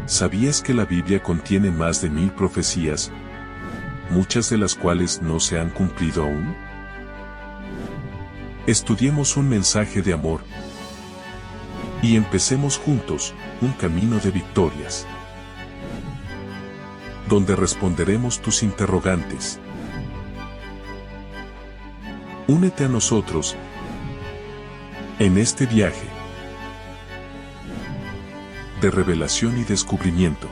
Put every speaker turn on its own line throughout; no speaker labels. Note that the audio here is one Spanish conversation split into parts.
¿Sabías que la Biblia contiene más de 1000 profecías, muchas de las cuales no se han cumplido aún? Estudiemos un mensaje de amor y empecemos juntos un camino de victorias, donde responderemos tus interrogantes. Únete a nosotros en este viaje de revelación y descubrimiento.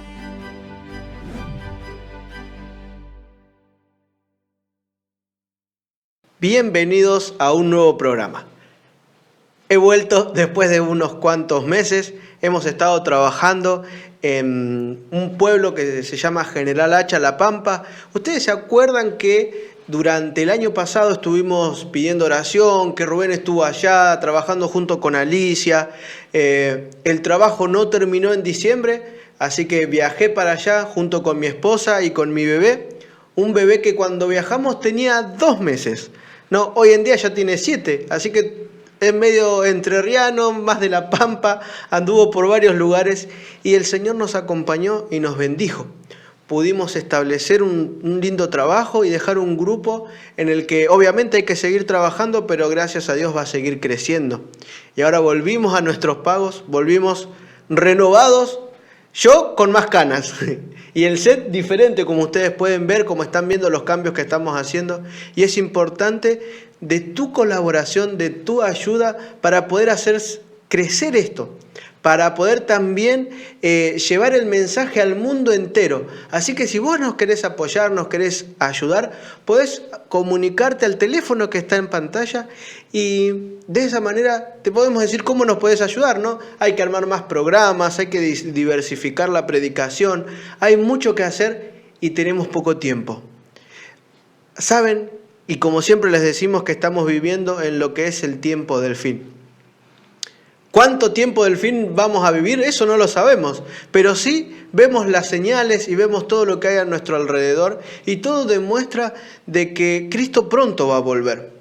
Bienvenidos a un nuevo programa. He vuelto después de unos cuantos meses. Hemos estado trabajando en un pueblo que se llama General Hacha, La Pampa. ¿Ustedes se acuerdan que durante el año pasado estuvimos pidiendo oración, que Rubén estuvo allá trabajando junto con Alicia? El trabajo no terminó en diciembre, así que viajé para allá junto con mi esposa y con mi bebé. Un bebé que cuando viajamos tenía 2 meses. No, hoy en día ya tiene 7, así que es medio entrerriano, más de La Pampa, anduvo por varios lugares y el Señor nos acompañó y nos bendijo. Pudimos establecer un lindo trabajo y dejar un grupo en el que obviamente hay que seguir trabajando, pero gracias a Dios va a seguir creciendo. Y ahora volvimos a nuestros pagos, volvimos renovados, yo con más canas y el set diferente, como ustedes pueden ver, como están viendo los cambios que estamos haciendo. Y es importante de tu colaboración, de tu ayuda para poder hacer crecer esto, para poder también llevar el mensaje al mundo entero. Así que si vos nos querés apoyar, nos querés ayudar, podés comunicarte al teléfono que está en pantalla y de esa manera te podemos decir cómo nos podés ayudar, ¿no? Hay que armar más programas, hay que diversificar la predicación, hay mucho que hacer y tenemos poco tiempo. ¿Saben? Y como siempre les decimos que estamos viviendo en lo que es el tiempo del fin. ¿Cuánto tiempo del fin vamos a vivir? Eso no lo sabemos, pero sí vemos las señales y vemos todo lo que hay a nuestro alrededor y todo demuestra de que Cristo pronto va a volver.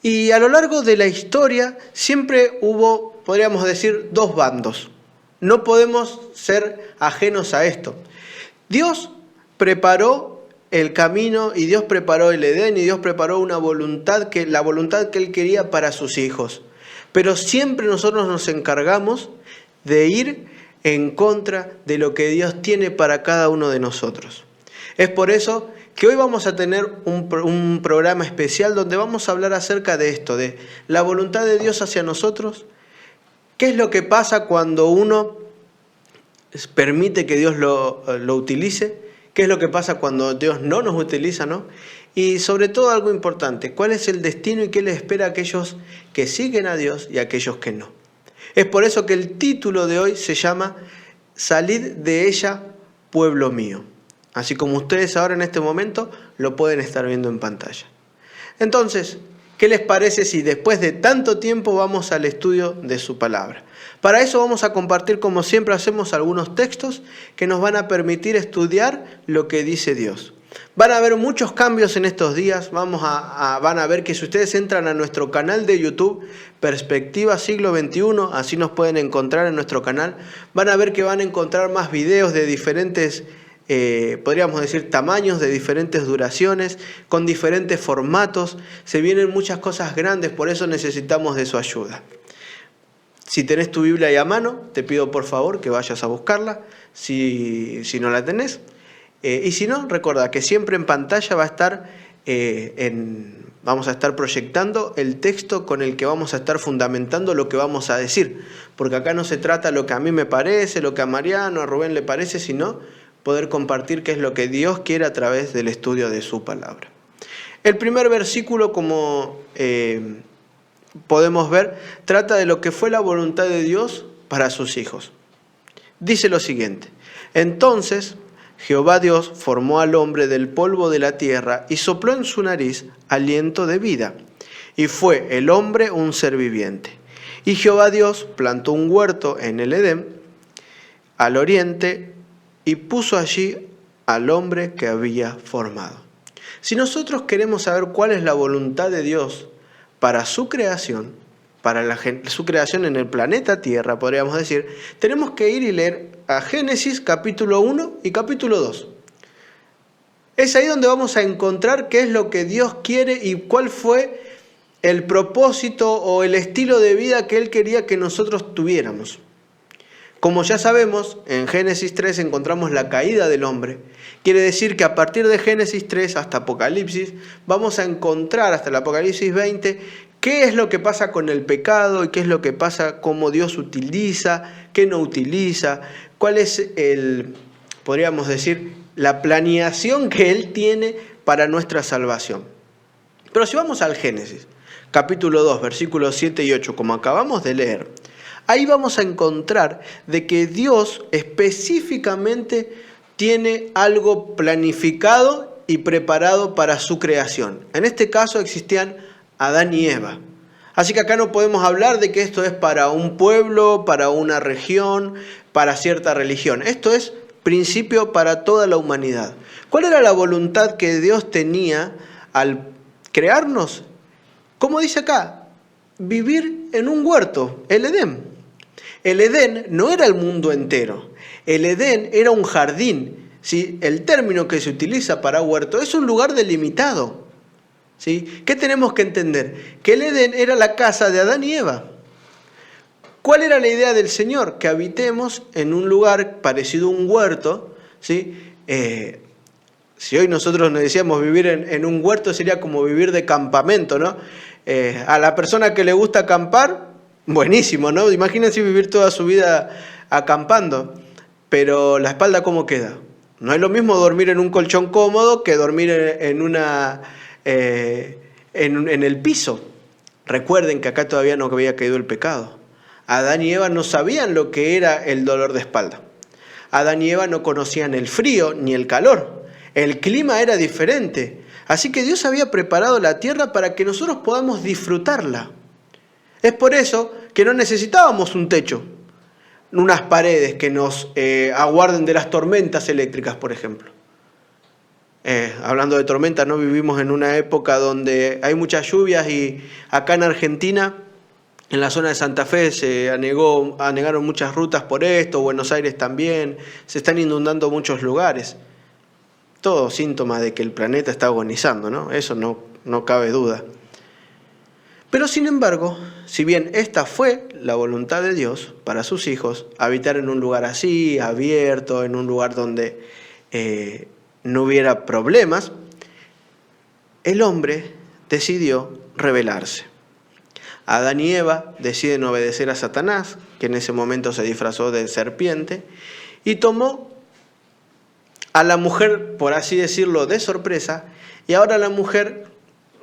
Y a lo largo de la historia siempre hubo, podríamos decir, 2 bandos. No podemos ser ajenos a esto. Dios preparó el camino y Dios preparó el Edén y Dios preparó la voluntad que Él quería para sus hijos. Pero siempre nosotros nos encargamos de ir en contra de lo que Dios tiene para cada uno de nosotros. Es por eso que hoy vamos a tener un programa especial donde vamos a hablar acerca de esto, de la voluntad de Dios hacia nosotros. ¿Qué es lo que pasa cuando uno permite que Dios lo utilice? ¿Qué es lo que pasa cuando Dios no nos utiliza, no? Y sobre todo algo importante, ¿cuál es el destino y qué les espera a aquellos que siguen a Dios y a aquellos que no? Es por eso que el título de hoy se llama Salid de ella, pueblo mío. Así como ustedes ahora en este momento lo pueden estar viendo en pantalla. Entonces, ¿qué les parece si después de tanto tiempo vamos al estudio de su palabra? Para eso vamos a compartir, como siempre hacemos, algunos textos que nos van a permitir estudiar lo que dice Dios. Van a haber muchos cambios en estos días. Van a ver que si ustedes entran a nuestro canal de YouTube, Perspectiva Siglo XXI, así nos pueden encontrar en nuestro canal, van a ver que van a encontrar más videos de diferentes, podríamos decir, tamaños, de diferentes duraciones, con diferentes formatos. Se vienen muchas cosas grandes, por eso necesitamos de su ayuda. Si tenés tu Biblia ahí a mano, te pido por favor que vayas a buscarla, si no la tenés. Y si no, recuerda que siempre en pantalla va a estar, vamos a estar proyectando el texto con el que vamos a estar fundamentando lo que vamos a decir. Porque acá no se trata lo que a mí me parece, lo que a Mariano, a Rubén le parece, sino poder compartir qué es lo que Dios quiere a través del estudio de su palabra. El primer versículo, como podemos ver, trata de lo que fue la voluntad de Dios para sus hijos. Dice lo siguiente: entonces Jehová Dios formó al hombre del polvo de la tierra y sopló en su nariz aliento de vida, y fue el hombre un ser viviente. Y Jehová Dios plantó un huerto en el Edén, al oriente, y puso allí al hombre que había formado. Si nosotros queremos saber cuál es la voluntad de Dios para su creación, para su creación en el planeta Tierra, podríamos decir, tenemos que ir y leer a Génesis capítulo 1 y capítulo 2. Es ahí donde vamos a encontrar qué es lo que Dios quiere y cuál fue el propósito o el estilo de vida que Él quería que nosotros tuviéramos. Como ya sabemos, en Génesis 3 encontramos la caída del hombre. Quiere decir que a partir de Génesis 3 hasta Apocalipsis, vamos a encontrar hasta el Apocalipsis 20 qué es lo que pasa con el pecado y qué es lo que pasa, cómo Dios utiliza, qué no utiliza, cuál es podríamos decir, la planeación que Él tiene para nuestra salvación. Pero si vamos al Génesis, capítulo 2, versículos 7 y 8, como acabamos de leer, ahí vamos a encontrar de que Dios específicamente tiene algo planificado y preparado para su creación. En este caso existían Adán y Eva. Así que acá no podemos hablar de que esto es para un pueblo, para una región, para cierta religión. Esto es principio para toda la humanidad. ¿Cuál era la voluntad que Dios tenía al crearnos? Como dice acá, vivir en un huerto, el Edén. El Edén no era el mundo entero. El Edén era un jardín. ¿Sí? El término que se utiliza para huerto es un lugar delimitado. ¿Sí? ¿Qué tenemos que entender? Que el Edén era la casa de Adán y Eva. ¿Cuál era la idea del Señor? Que habitemos en un lugar parecido a un huerto. ¿Sí? Si hoy nosotros nos decíamos vivir en un huerto, sería como vivir de campamento, ¿no? A la persona que le gusta acampar, buenísimo, ¿no? Imagínense vivir toda su vida acampando, pero la espalda ¿cómo queda? No es lo mismo dormir en un colchón cómodo que dormir en el piso. Recuerden que acá todavía no había caído el pecado. Adán y Eva no sabían lo que era el dolor de espalda. Adán y Eva no conocían el frío ni el calor. El clima era diferente. Así que Dios había preparado la tierra para que nosotros podamos disfrutarla. Es por eso que no necesitábamos un techo, unas paredes que nos aguarden de las tormentas eléctricas, por ejemplo. Hablando de tormentas, ¿no? Vivimos en una época donde hay muchas lluvias y acá en Argentina, en la zona de Santa Fe, se anegaron muchas rutas por esto, Buenos Aires también, se están inundando muchos lugares. Todo síntoma de que el planeta está agonizando, ¿no? Eso no cabe duda. Pero sin embargo, si bien esta fue la voluntad de Dios para sus hijos, habitar en un lugar así, abierto, en un lugar donde no hubiera problemas, el hombre decidió rebelarse. Adán y Eva deciden obedecer a Satanás, que en ese momento se disfrazó de serpiente, y tomó a la mujer, por así decirlo, de sorpresa, y ahora la mujer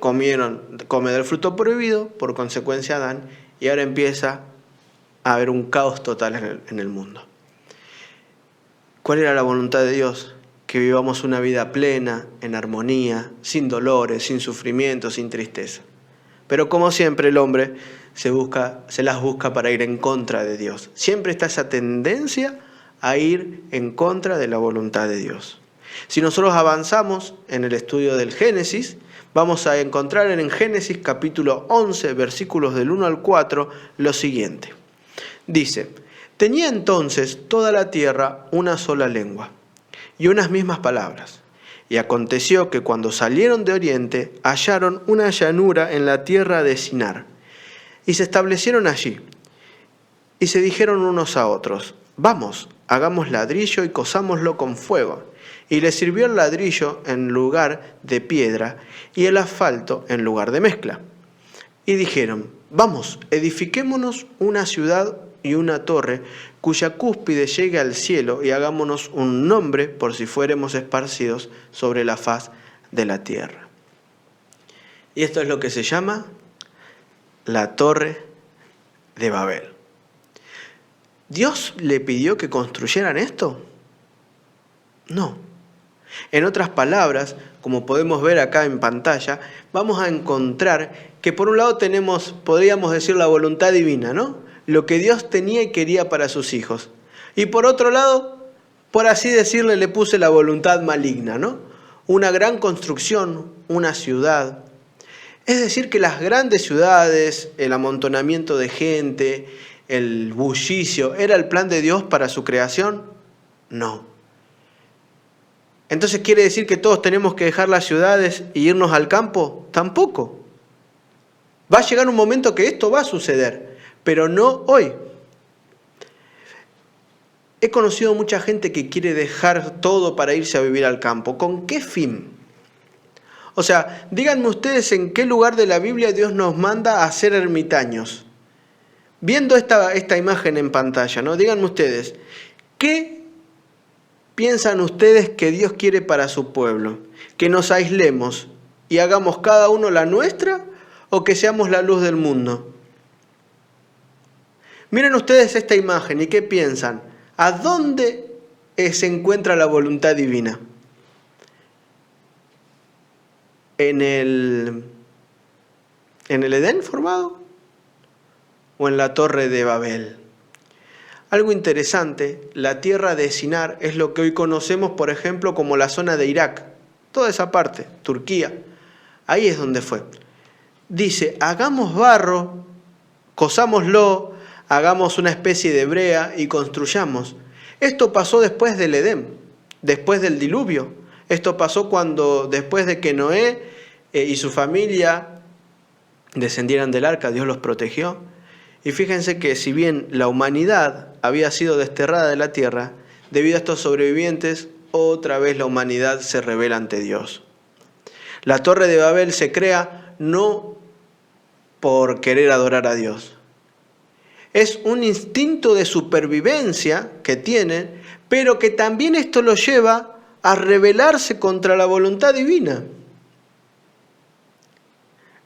come del fruto prohibido, por consecuencia Adán, y ahora empieza a haber un caos total en el mundo. ¿Cuál era la voluntad de Dios? Que vivamos una vida plena, en armonía, sin dolores, sin sufrimiento, sin tristeza. Pero como siempre el hombre se las busca para ir en contra de Dios. Siempre está esa tendencia a ir en contra de la voluntad de Dios. Si nosotros avanzamos en el estudio del Génesis, vamos a encontrar en Génesis capítulo 11, versículos del 1 al 4, lo siguiente. Dice: tenía entonces toda la tierra una sola lengua y unas mismas palabras. Y aconteció que cuando salieron de oriente, hallaron una llanura en la tierra de Sinar, y se establecieron allí. Y se dijeron unos a otros: vamos, hagamos ladrillo y cosámoslo con fuego. Y les sirvió el ladrillo en lugar de piedra, y el asfalto en lugar de mezcla. Y dijeron: vamos, edifiquémonos una ciudad y una torre, cuya cúspide llegue al cielo, y hagámonos un nombre por si fuéremos esparcidos sobre la faz de la tierra. Y esto es lo que se llama la Torre de Babel. ¿Dios le pidió que construyeran esto? No. En otras palabras, como podemos ver acá en pantalla, vamos a encontrar que por un lado podríamos decir, la voluntad divina, ¿no? Lo que Dios tenía y quería para sus hijos. Y por otro lado, por así decirle, le puse la voluntad maligna, ¿no? Una gran construcción, una ciudad. Es decir, que las grandes ciudades, el amontonamiento de gente, el bullicio, ¿era el plan de Dios para su creación? No. Entonces, ¿quiere decir que todos tenemos que dejar las ciudades y irnos al campo? Tampoco. Va a llegar un momento que esto va a suceder, pero no hoy. He conocido mucha gente que quiere dejar todo para irse a vivir al campo. ¿Con qué fin? O sea, díganme ustedes en qué lugar de la Biblia Dios nos manda a ser ermitaños. Viendo esta imagen en pantalla, ¿no? Díganme ustedes, ¿qué piensan ustedes que Dios quiere para su pueblo? ¿Que nos aislemos y hagamos cada uno la nuestra o que seamos la luz del mundo? Miren ustedes esta imagen y ¿qué piensan? ¿A dónde se encuentra la voluntad divina? ¿En el Edén formado? ¿O en la Torre de Babel? Algo interesante, la tierra de Sinar es lo que hoy conocemos, por ejemplo, como la zona de Irak. Toda esa parte, Turquía. Ahí es donde fue. Dice, hagamos barro, cosámoslo, hagamos una especie de brea y construyamos. Esto pasó después del Edén, después del diluvio. Esto pasó después de que Noé y su familia descendieran del arca, Dios los protegió. Y fíjense que si bien la humanidad había sido desterrada de la tierra, debido a estos sobrevivientes, otra vez la humanidad se rebela ante Dios. La Torre de Babel se crea no por querer adorar a Dios. Es un instinto de supervivencia que tienen, pero que también esto lo lleva a rebelarse contra la voluntad divina.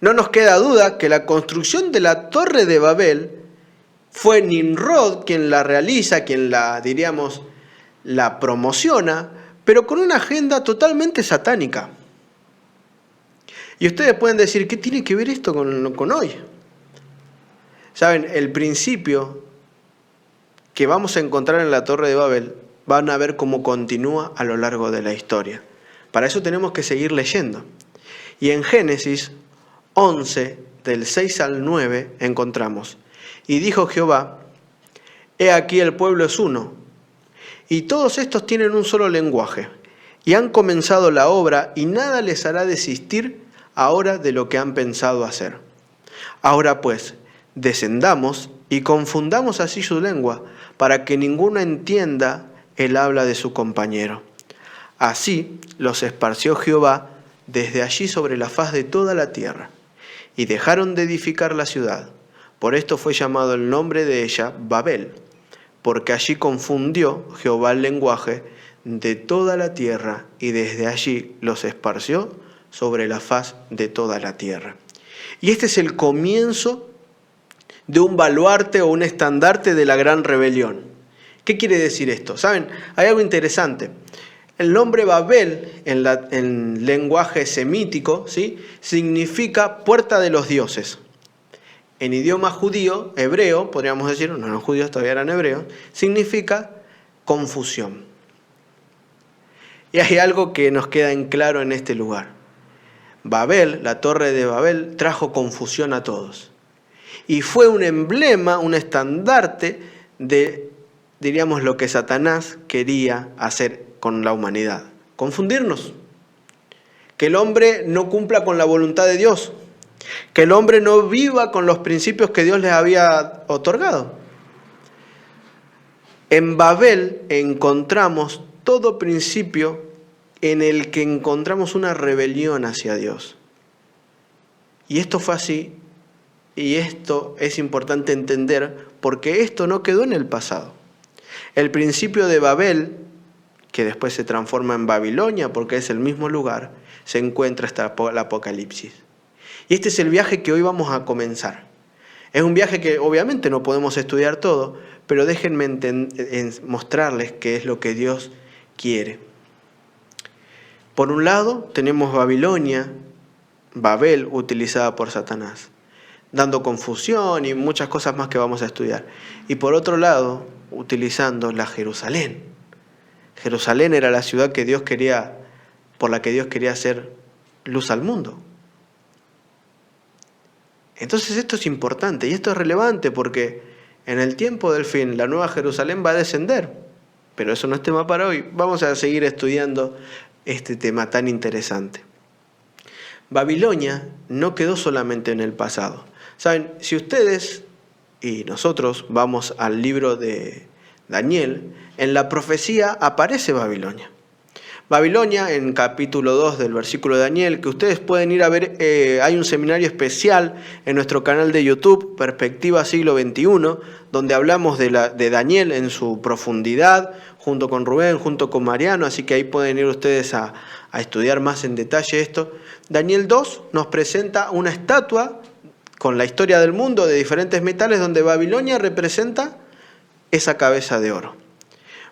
No nos queda duda que la construcción de la Torre de Babel fue Nimrod quien la realiza, quien la promociona, pero con una agenda totalmente satánica. Y ustedes pueden decir, ¿qué tiene que ver esto con hoy? Saben, el principio que vamos a encontrar en la Torre de Babel, van a ver cómo continúa a lo largo de la historia. Para eso tenemos que seguir leyendo. Y en Génesis 11, del 6 al 9, encontramos: y dijo Jehová, he aquí el pueblo es uno, y todos estos tienen un solo lenguaje, y han comenzado la obra, y nada les hará desistir ahora de lo que han pensado hacer. Ahora pues, descendamos y confundamos así su lengua, para que ninguno entienda el habla de su compañero. Así los esparció Jehová desde allí sobre la faz de toda la tierra, y dejaron de edificar la ciudad. Por esto fue llamado el nombre de ella Babel, porque allí confundió Jehová el lenguaje de toda la tierra, y desde allí los esparció sobre la faz de toda la tierra. Y este es el comienzo de un baluarte o un estandarte de la gran rebelión. ¿Qué quiere decir esto? ¿Saben? Hay algo interesante. El nombre Babel, en lenguaje semítico, ¿sí?, significa puerta de los dioses. En idioma judío, hebreo, podríamos decir, no eran judíos, todavía eran hebreos, significa confusión. Y hay algo que nos queda en claro en este lugar. Babel, la Torre de Babel, trajo confusión a todos. Y fue un emblema, un estandarte de, diríamos, lo que Satanás quería hacer con la humanidad. Confundirnos. Que el hombre no cumpla con la voluntad de Dios. Que el hombre no viva con los principios que Dios les había otorgado. En Babel encontramos todo principio en el que encontramos una rebelión hacia Dios. Y esto fue así, y esto es importante entender, porque esto no quedó en el pasado. El principio de Babel, que después se transforma en Babilonia, porque es el mismo lugar, se encuentra hasta el Apocalipsis. Y este es el viaje que hoy vamos a comenzar. Es un viaje que obviamente no podemos estudiar todo, pero déjenme mostrarles qué es lo que Dios quiere. Por un lado tenemos Babilonia, Babel, utilizada por Satanás, dando confusión y muchas cosas más que vamos a estudiar. Y por otro lado, utilizando la Jerusalén. Jerusalén era la ciudad por la que Dios quería hacer luz al mundo. Entonces esto es importante y esto es relevante porque en el tiempo del fin la Nueva Jerusalén va a descender. Pero eso no es tema para hoy. Vamos a seguir estudiando este tema tan interesante. Babilonia no quedó solamente en el pasado. Saben, si ustedes y nosotros vamos al libro de Daniel, en la profecía aparece Babilonia. Babilonia, en capítulo 2 del versículo de Daniel, que ustedes pueden ir a ver, hay un seminario especial en nuestro canal de YouTube, Perspectiva Siglo XXI, donde hablamos de Daniel en su profundidad, junto con Rubén, junto con Mariano, así que ahí pueden ir ustedes a estudiar más en detalle esto. Daniel 2 nos presenta una estatua con la historia del mundo de diferentes metales, donde Babilonia representa esa cabeza de oro.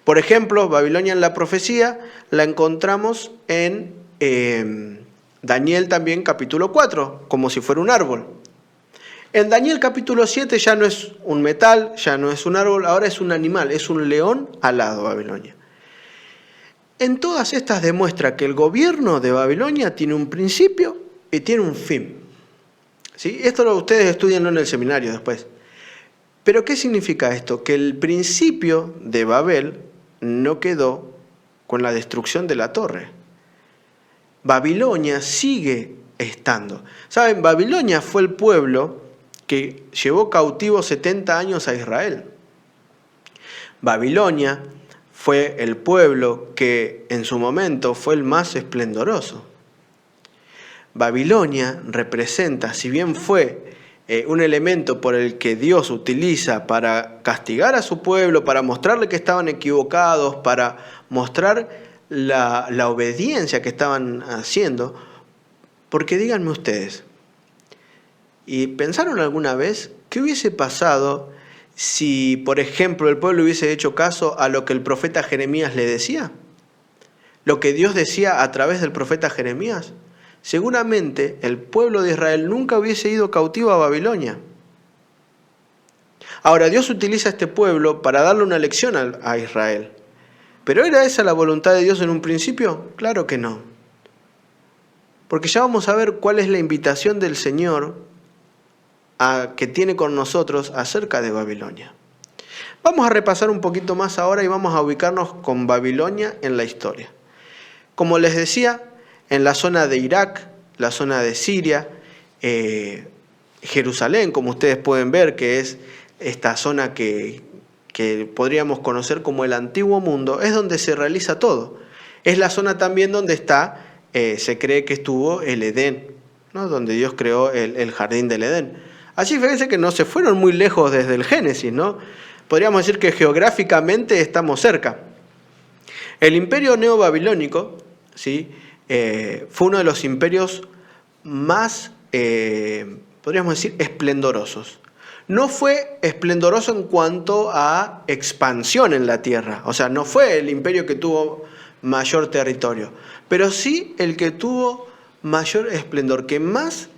Por ejemplo, Babilonia en la profecía la encontramos en Daniel también capítulo 4, como si fuera un árbol. En Daniel capítulo 7 ya no es un metal, ya no es un árbol, ahora es un animal, es un león alado Babilonia. En todas estas demuestra que el gobierno de Babilonia tiene un principio y tiene un fin. ¿Sí? Esto ustedes estudianlo en el seminario después. Pero ¿qué significa esto? Que el principio de Babel no quedó con la destrucción de la torre. Babilonia sigue estando. ¿Saben? Babilonia fue el pueblo que llevó cautivo 70 años a Israel. Babilonia fue el pueblo que en su momento fue el más esplendoroso. Babilonia representa, si bien fue un elemento por el que Dios utiliza para castigar a su pueblo, para mostrarle que estaban equivocados, para mostrar la obediencia que estaban haciendo. Porque díganme ustedes, ¿y pensaron alguna vez qué hubiese pasado si, por ejemplo, el pueblo hubiese hecho caso a lo que el profeta Jeremías le decía? Lo que Dios decía a través del profeta Jeremías. Seguramente el pueblo de Israel nunca hubiese ido cautivo a Babilonia. Ahora, Dios utiliza a este pueblo para darle una lección a Israel. ¿Pero era esa la voluntad de Dios en un principio? Claro que no. Porque ya vamos a ver cuál es la invitación del Señor que tiene con nosotros acerca de Babilonia. Vamos a repasar un poquito más ahora y vamos a ubicarnos con Babilonia en la historia. Como les decía, en la zona de Irak, la zona de Siria, Jerusalén, como ustedes pueden ver, que es esta zona que podríamos conocer como el Antiguo Mundo, es donde se realiza todo. Es la zona también donde está, se cree que estuvo el Edén, ¿no? Donde Dios creó el jardín del Edén. Así fíjense que no se fueron muy lejos desde el Génesis, ¿no? Podríamos decir que geográficamente estamos cerca. El imperio neobabilónico, ¿sí? Fue uno de los imperios más, podríamos decir, esplendorosos. No fue esplendoroso en cuanto a expansión en la tierra, o sea, no fue el imperio que tuvo mayor territorio, pero sí el que tuvo mayor esplendor, que más,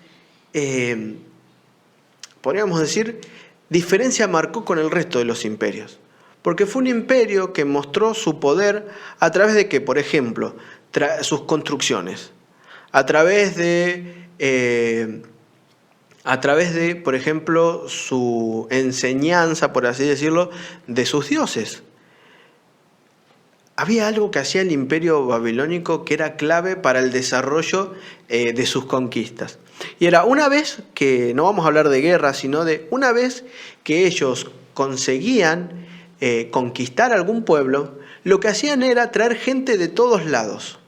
podríamos decir, diferencia marcó con el resto de los imperios. Porque fue un imperio que mostró su poder a través de que, por ejemplo, sus construcciones, a través de, por ejemplo, su enseñanza, por así decirlo, de sus dioses. Había algo que hacía el imperio babilónico que era clave para el desarrollo de sus conquistas. Y era una vez que, no vamos a hablar de guerra, sino de una vez que ellos conseguían conquistar algún pueblo, lo que hacían era traer gente de todos lados.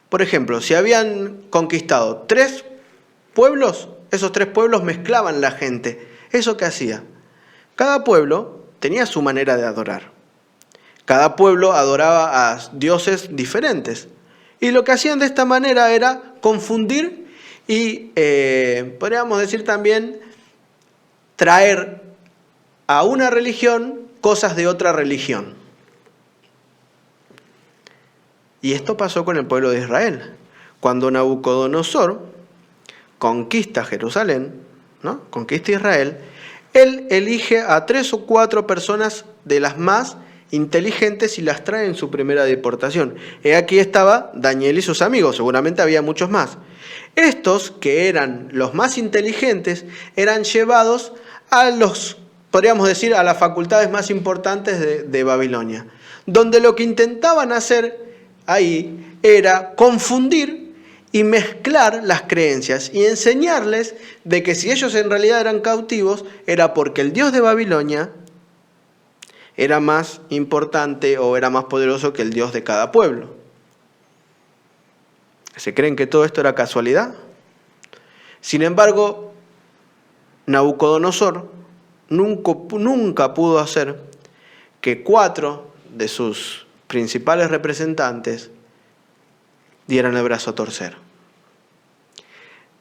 Por ejemplo, si habían conquistado 3 pueblos, esos 3 pueblos mezclaban la gente. ¿Eso qué hacía? Cada pueblo tenía su manera de adorar. Cada pueblo adoraba a dioses diferentes. Y lo que hacían de esta manera era confundir y, podríamos decir también, traer a una religión cosas de otra religión. Y esto pasó con el pueblo de Israel. Cuando Nabucodonosor conquista Jerusalén, ¿no? Conquista Israel, él elige a 3 o 4 personas de las más inteligentes y las trae en su primera deportación. Aquí estaba Daniel y sus amigos, seguramente había muchos más. Estos, que eran los más inteligentes, eran llevados a podríamos decir, a las facultades más importantes de Babilonia, donde lo que intentaban hacer ahí era confundir y mezclar las creencias y enseñarles de que si ellos en realidad eran cautivos, era porque el Dios de Babilonia era más importante o era más poderoso que el Dios de cada pueblo. ¿Se creen que todo esto era casualidad? Sin embargo, Nabucodonosor nunca pudo hacer que 4 de sus principales representantes dieran el brazo a torcer.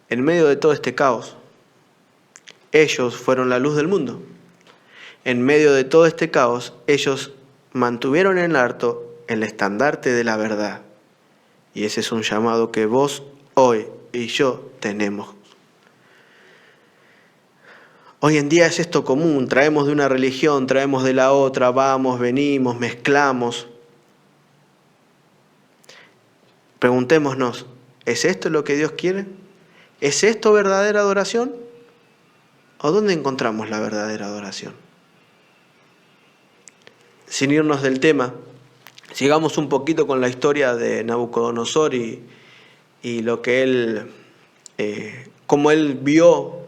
En medio de todo este caos, ellos fueron la luz del mundo. En medio de todo este caos, ellos mantuvieron en alto el estandarte de la verdad. Y ese es un llamado que vos hoy y yo tenemos. Hoy en día es esto común, traemos de una religión, traemos de la otra, vamos, venimos, mezclamos. Preguntémonos, ¿es esto lo que Dios quiere? ¿Es esto verdadera adoración? ¿O dónde encontramos la verdadera adoración? Sin irnos del tema, sigamos un poquito con la historia de Nabucodonosor y lo que él, cómo él vio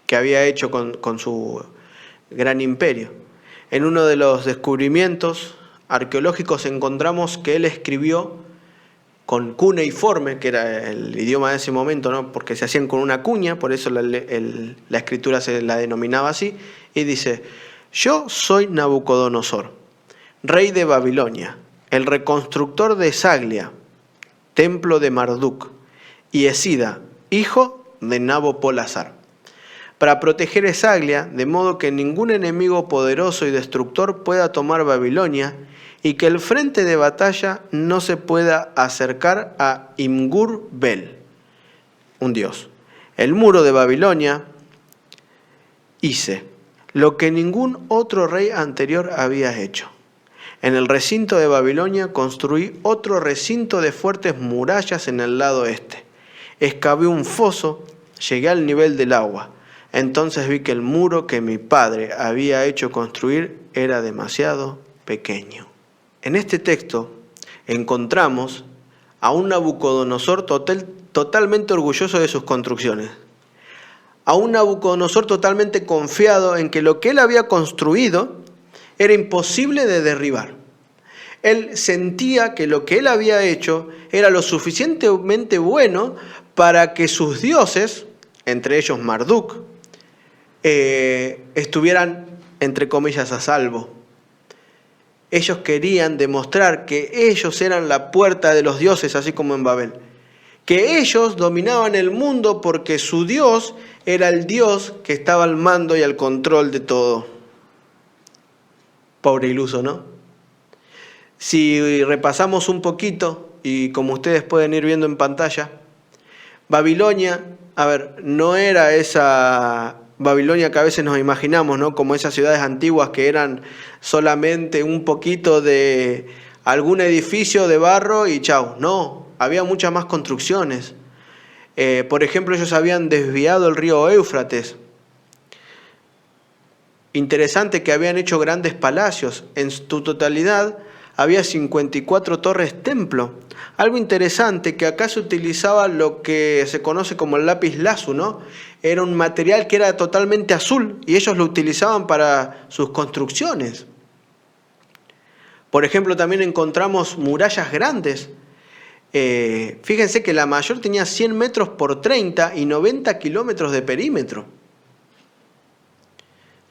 que había hecho con su gran imperio. En uno de los descubrimientos arqueológicos encontramos que él escribió con cuneiforme, que era el idioma de ese momento, ¿no? Porque se hacían con una cuña, por eso la escritura se la denominaba así, y dice: yo soy Nabucodonosor, rey de Babilonia, el reconstructor de Saglia, templo de Marduk, y Esida, hijo de Nabopolassar, para proteger Esaglia, de modo que ningún enemigo poderoso y destructor pueda tomar Babilonia, y que el frente de batalla no se pueda acercar a Imgur-Bel, un dios. El muro de Babilonia hice lo que ningún otro rey anterior había hecho. En el recinto de Babilonia construí otro recinto de fuertes murallas en el lado este. Excavé un foso, llegué al nivel del agua. Entonces vi que el muro que mi padre había hecho construir era demasiado pequeño. En este texto encontramos a un Nabucodonosor totalmente orgulloso de sus construcciones. A un Nabucodonosor totalmente confiado en que lo que él había construido era imposible de derribar. Él sentía que lo que él había hecho era lo suficientemente bueno para que sus dioses, entre ellos Marduk, estuvieran, entre comillas, a salvo. Ellos querían demostrar que ellos eran la puerta de los dioses, así como en Babel. Que ellos dominaban el mundo porque su Dios era el Dios que estaba al mando y al control de todo. Pobre iluso, ¿no? Si repasamos un poquito, y como ustedes pueden ir viendo en pantalla, Babilonia, no era esa Babilonia que a veces nos imaginamos, ¿no? Como esas ciudades antiguas que eran solamente un poquito de algún edificio de barro y chau. No, había muchas más construcciones. Por ejemplo, ellos habían desviado el río Éufrates. Interesante que habían hecho grandes palacios. En su totalidad había 54 torres templo. Algo interesante, que acá se utilizaba lo que se conoce como el lápiz lazuli, ¿no? Era un material que era totalmente azul y ellos lo utilizaban para sus construcciones. Por ejemplo, también encontramos murallas grandes. Fíjense que la mayor tenía 100 metros por 30 y 90 kilómetros de perímetro.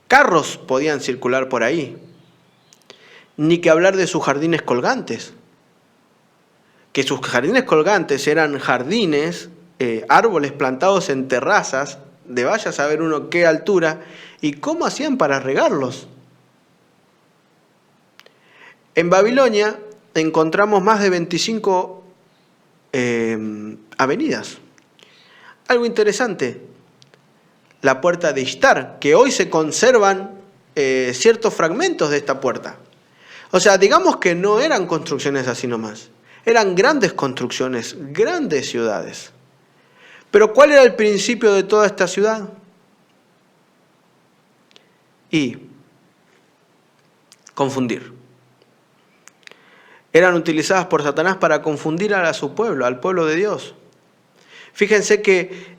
Carros podían circular por ahí. Ni que hablar de sus jardines colgantes. Que sus jardines colgantes eran jardines, árboles plantados en terrazas, de vaya a saber uno qué altura, y cómo hacían para regarlos. En Babilonia encontramos más de 25 avenidas. Algo interesante, la puerta de Ishtar, que hoy se conservan ciertos fragmentos de esta puerta. O sea, digamos que no eran construcciones así nomás. Eran grandes construcciones, grandes ciudades. Pero ¿cuál era el principio de toda esta ciudad? Y confundir. Eran utilizadas por Satanás para confundir a su pueblo, al pueblo de Dios. Fíjense que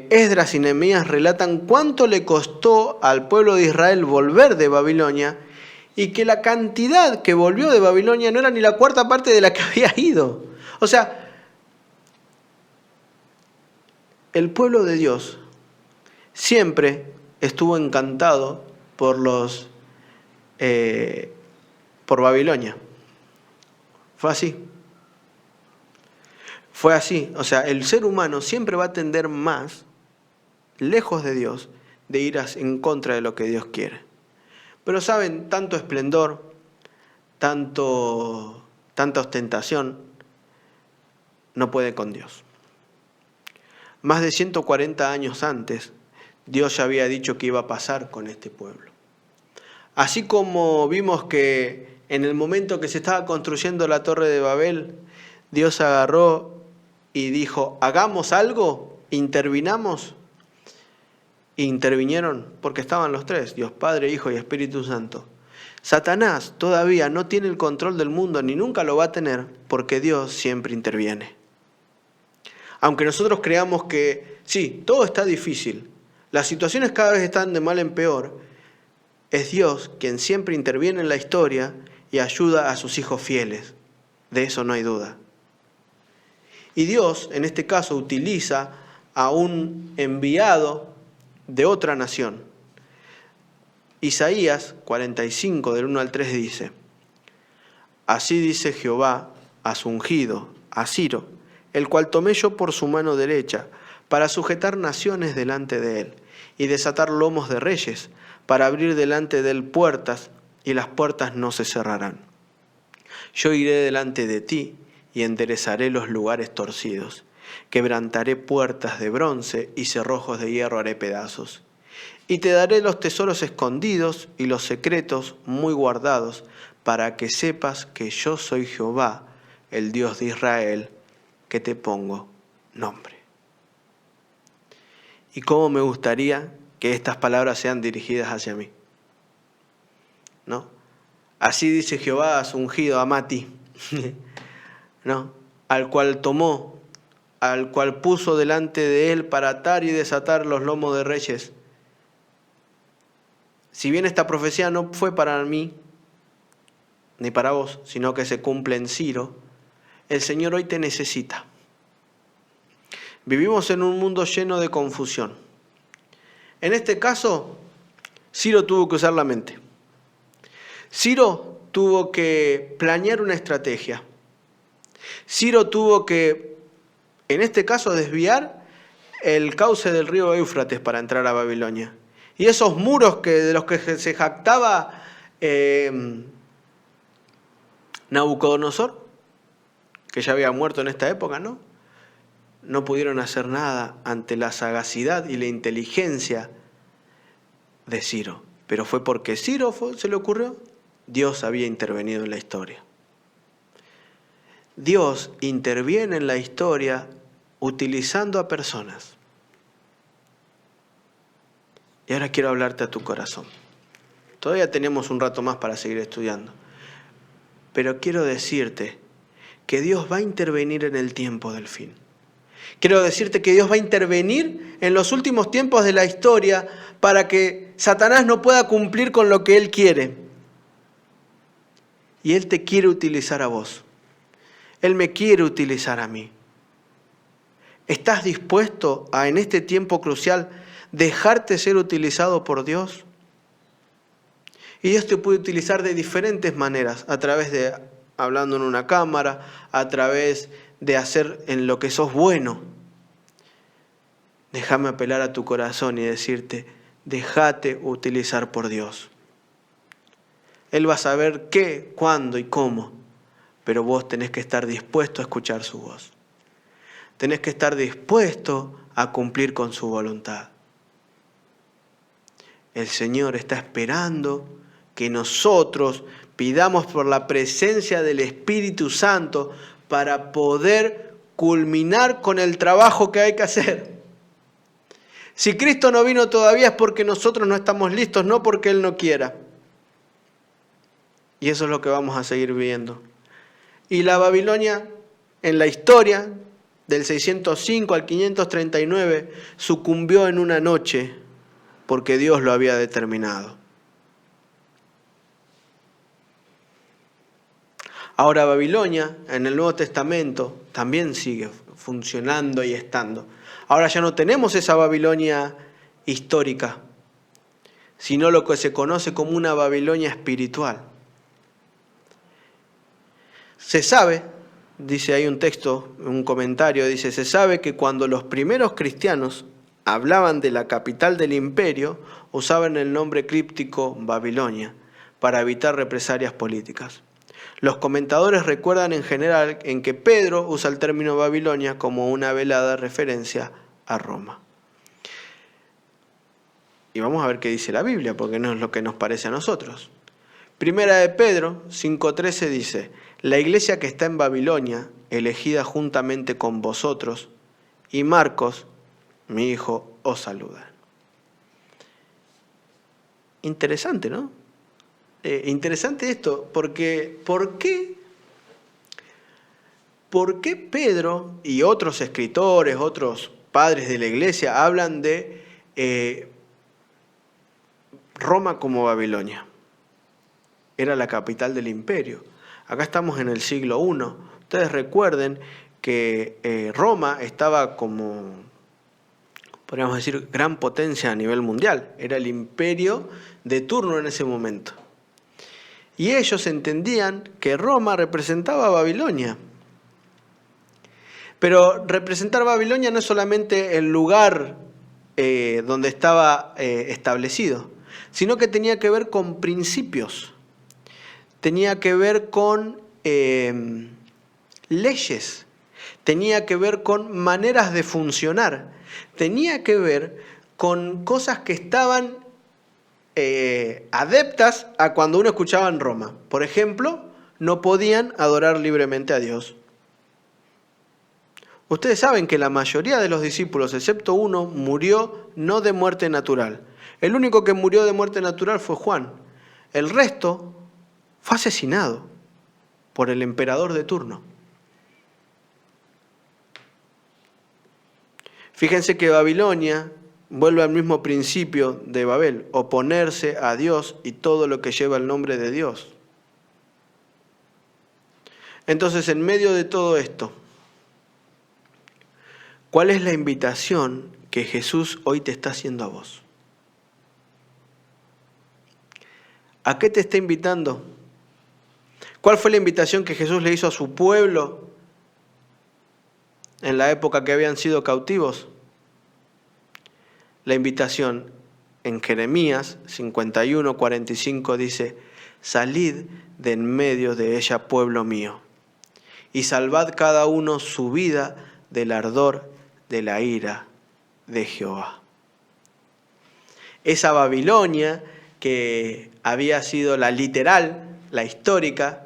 Esdras y Nehemías relatan cuánto le costó al pueblo de Israel volver de Babilonia y que la cantidad que volvió de Babilonia no era ni la cuarta parte de la que había ido. O sea, el pueblo de Dios siempre estuvo encantado por Babilonia. Fue así. Fue así. O sea, el ser humano siempre va a tender más, lejos de Dios, de ir en contra de lo que Dios quiere. Pero saben, tanto esplendor, tanta ostentación, no puede con Dios. Más de 140 años antes, Dios ya había dicho que iba a pasar con este pueblo. Así como vimos que en el momento que se estaba construyendo la Torre de Babel, Dios agarró y dijo, hagamos algo, intervinamos. E intervinieron porque estaban los tres, Dios Padre, Hijo y Espíritu Santo. Satanás todavía no tiene el control del mundo ni nunca lo va a tener porque Dios siempre interviene. Aunque nosotros creamos que sí, todo está difícil, las situaciones cada vez están de mal en peor, es Dios quien siempre interviene en la historia y ayuda a sus hijos fieles. De eso no hay duda. Y Dios, en este caso, utiliza a un enviado de otra nación. Isaías 45, del 1 al 3 dice, así dice Jehová a su ungido, a Ciro, el cual tomé yo por su mano derecha, para sujetar naciones delante de él, y desatar lomos de reyes, para abrir delante de él puertas, y las puertas no se cerrarán. Yo iré delante de ti, y enderezaré los lugares torcidos. Quebrantaré puertas de bronce, y cerrojos de hierro haré pedazos. Y te daré los tesoros escondidos, y los secretos muy guardados, para que sepas que yo soy Jehová, el Dios de Israel, que te pongo nombre. Y cómo me gustaría que estas palabras sean dirigidas hacia mí, ¿no? Así dice Jehová a su ungido, a Mati, ¿no? Al cual tomó, al cual puso delante de él para atar y desatar los lomos de reyes. Si bien esta profecía no fue para mí, ni para vos, sino que se cumple en Ciro, el Señor hoy te necesita. Vivimos en un mundo lleno de confusión. En este caso, Ciro tuvo que usar la mente. Ciro tuvo que planear una estrategia. Ciro tuvo que, en este caso, desviar el cauce del río Éufrates para entrar a Babilonia. Y esos muros de los que se jactaba Nabucodonosor, que ya había muerto en esta época, no pudieron hacer nada ante la sagacidad y la inteligencia de Ciro. Pero fue porque Ciro se le ocurrió. Dios había intervenido en la historia. Dios interviene en la historia utilizando a personas. Y ahora quiero hablarte a tu corazón. Todavía tenemos un rato más para seguir estudiando. Pero quiero decirte que Dios va a intervenir en el tiempo del fin. Quiero decirte que Dios va a intervenir en los últimos tiempos de la historia para que Satanás no pueda cumplir con lo que él quiere. Y él te quiere utilizar a vos. Él me quiere utilizar a mí. ¿Estás dispuesto a, en este tiempo crucial, dejarte ser utilizado por Dios? Y Dios te puede utilizar de diferentes maneras, a través de hablando en una cámara, a través de hacer en lo que sos bueno. Déjame apelar a tu corazón y decirte, déjate utilizar por Dios. Él va a saber qué, cuándo y cómo, pero vos tenés que estar dispuesto a escuchar su voz. Tenés que estar dispuesto a cumplir con su voluntad. El Señor está esperando que nosotros pidamos por la presencia del Espíritu Santo para poder culminar con el trabajo que hay que hacer. Si Cristo no vino todavía es porque nosotros no estamos listos, no porque Él no quiera. Y eso es lo que vamos a seguir viendo. Y la Babilonia, en la historia, del 605 al 539, sucumbió en una noche porque Dios lo había determinado. Ahora Babilonia, en el Nuevo Testamento, también sigue funcionando y estando. Ahora ya no tenemos esa Babilonia histórica, sino lo que se conoce como una Babilonia espiritual. Se sabe, dice ahí un texto, un comentario, dice, se sabe que cuando los primeros cristianos hablaban de la capital del imperio, usaban el nombre críptico Babilonia para evitar represalias políticas. Los comentadores recuerdan en general en que Pedro usa el término Babilonia como una velada referencia a Roma. Y vamos a ver qué dice la Biblia, porque no es lo que nos parece a nosotros. Primera de Pedro 5:13 dice, la iglesia que está en Babilonia, elegida juntamente con vosotros, y Marcos, mi hijo, os saludan. Interesante, ¿no? Interesante esto, porque ¿por qué Pedro y otros escritores, otros padres de la iglesia hablan de Roma como Babilonia? Era la capital del imperio. Acá estamos en el siglo I. Ustedes recuerden que Roma estaba como, podríamos decir, gran potencia a nivel mundial. Era el imperio de turno en ese momento. Y ellos entendían que Roma representaba a Babilonia. Pero representar Babilonia no es solamente el lugar donde estaba establecido, sino que tenía que ver con principios, tenía que ver con leyes, tenía que ver con maneras de funcionar, tenía que ver con cosas que estaban adeptas a cuando uno escuchaba en Roma. Por ejemplo, no podían adorar libremente a Dios. Ustedes saben que la mayoría de los discípulos, excepto uno, murió no de muerte natural. El único que murió de muerte natural fue Juan. El resto fue asesinado por el emperador de turno. Fíjense que Babilonia vuelve al mismo principio de Babel, oponerse a Dios y todo lo que lleva el nombre de Dios. Entonces, en medio de todo esto, ¿cuál es la invitación que Jesús hoy te está haciendo a vos? ¿A qué te está invitando? ¿Cuál fue la invitación que Jesús le hizo a su pueblo en la época que habían sido cautivos? La invitación en Jeremías 51:45 dice, salid de en medio de ella, pueblo mío, y salvad cada uno su vida del ardor de la ira de Jehová. Esa Babilonia que había sido la literal, la histórica,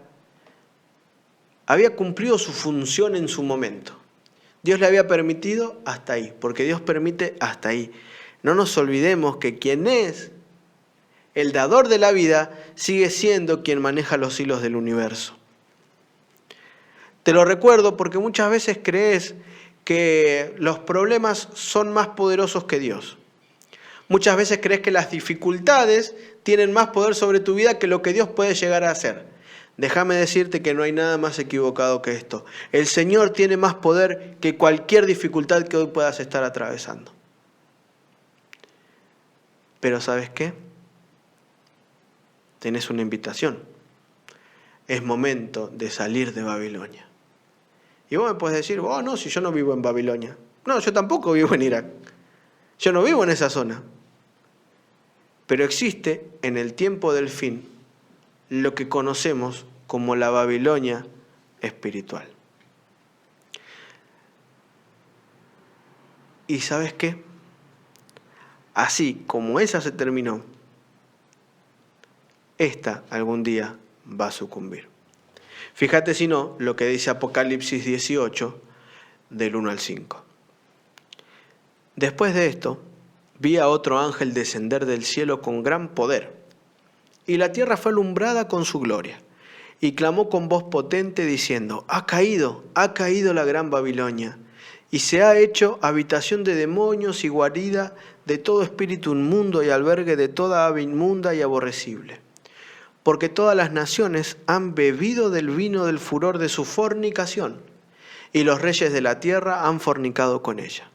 había cumplido su función en su momento. Dios le había permitido hasta ahí, porque Dios permite hasta ahí. No nos olvidemos que quien es el dador de la vida sigue siendo quien maneja los hilos del universo. Te lo recuerdo porque muchas veces crees que los problemas son más poderosos que Dios. Muchas veces crees que las dificultades tienen más poder sobre tu vida que lo que Dios puede llegar a hacer. Déjame decirte que no hay nada más equivocado que esto. El Señor tiene más poder que cualquier dificultad que hoy puedas estar atravesando. Pero ¿sabes qué? Tenés una invitación. Es momento de salir de Babilonia. Y vos me puedes decir, oh no, si yo no vivo en Babilonia. No, yo tampoco vivo en Irak. Yo no vivo en esa zona. Pero existe en el tiempo del fin lo que conocemos como la Babilonia espiritual. ¿Y sabes qué? Así como esa se terminó, esta algún día va a sucumbir. Fíjate si no lo que dice Apocalipsis 18, del 1 al 5. Después de esto, vi a otro ángel descender del cielo con gran poder, y la tierra fue alumbrada con su gloria, y clamó con voz potente diciendo: ha caído la gran Babilonia, y se ha hecho habitación de demonios y guarida de todo espíritu inmundo y albergue de toda ave inmunda y aborrecible. Porque todas las naciones han bebido del vino del furor de su fornicación, y los reyes de la tierra han fornicado con ella.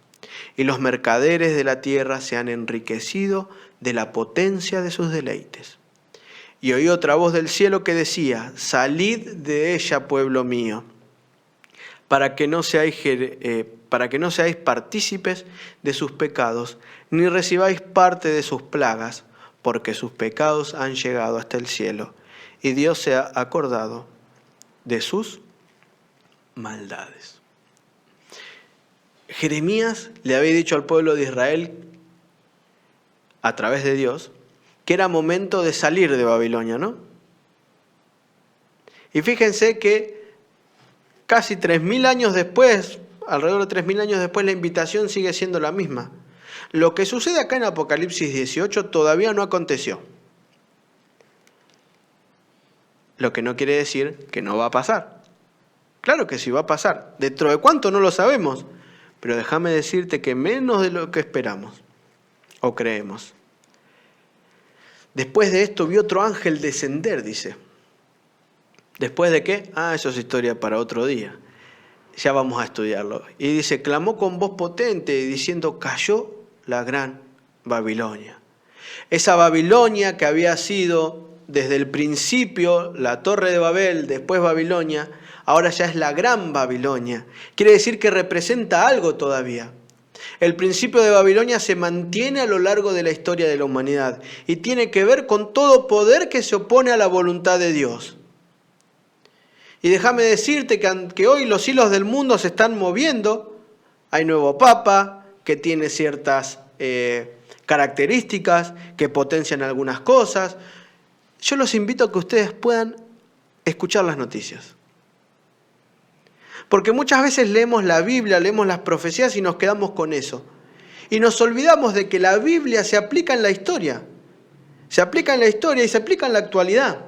Y los mercaderes de la tierra se han enriquecido de la potencia de sus deleites. Y oí otra voz del cielo que decía: salid de ella, pueblo mío, para que no seáis partícipes de sus pecados, ni recibáis parte de sus plagas, porque sus pecados han llegado hasta el cielo, y Dios se ha acordado de sus maldades. Jeremías le había dicho al pueblo de Israel, a través de Dios, que era momento de salir de Babilonia, ¿no? Y fíjense que casi 3.000 años después, alrededor de 3.000 años después, la invitación sigue siendo la misma. Lo que sucede acá en Apocalipsis 18 todavía no aconteció. Lo que no quiere decir que no va a pasar. Claro que sí va a pasar. ¿Dentro de cuánto? No lo sabemos. Pero déjame decirte que menos de lo que esperamos o creemos. Después de esto vi otro ángel descender, dice. ¿Después de qué? Eso es historia para otro día. Ya vamos a estudiarlo. Y dice: clamó con voz potente diciendo: cayó la gran Babilonia. Esa Babilonia que había sido desde el principio la Torre de Babel, después Babilonia, ahora ya es la gran Babilonia. Quiere decir que representa algo todavía. El principio de Babilonia se mantiene a lo largo de la historia de la humanidad y tiene que ver con todo poder que se opone a la voluntad de Dios. Y déjame decirte que hoy los hilos del mundo se están moviendo. Hay nuevo papa que tiene ciertas características que potencian algunas cosas. Yo los invito a que ustedes puedan escuchar las noticias. Porque muchas veces leemos la Biblia, leemos las profecías y nos quedamos con eso. Y nos olvidamos de que la Biblia se aplica en la historia. Se aplica en la historia y se aplica en la actualidad.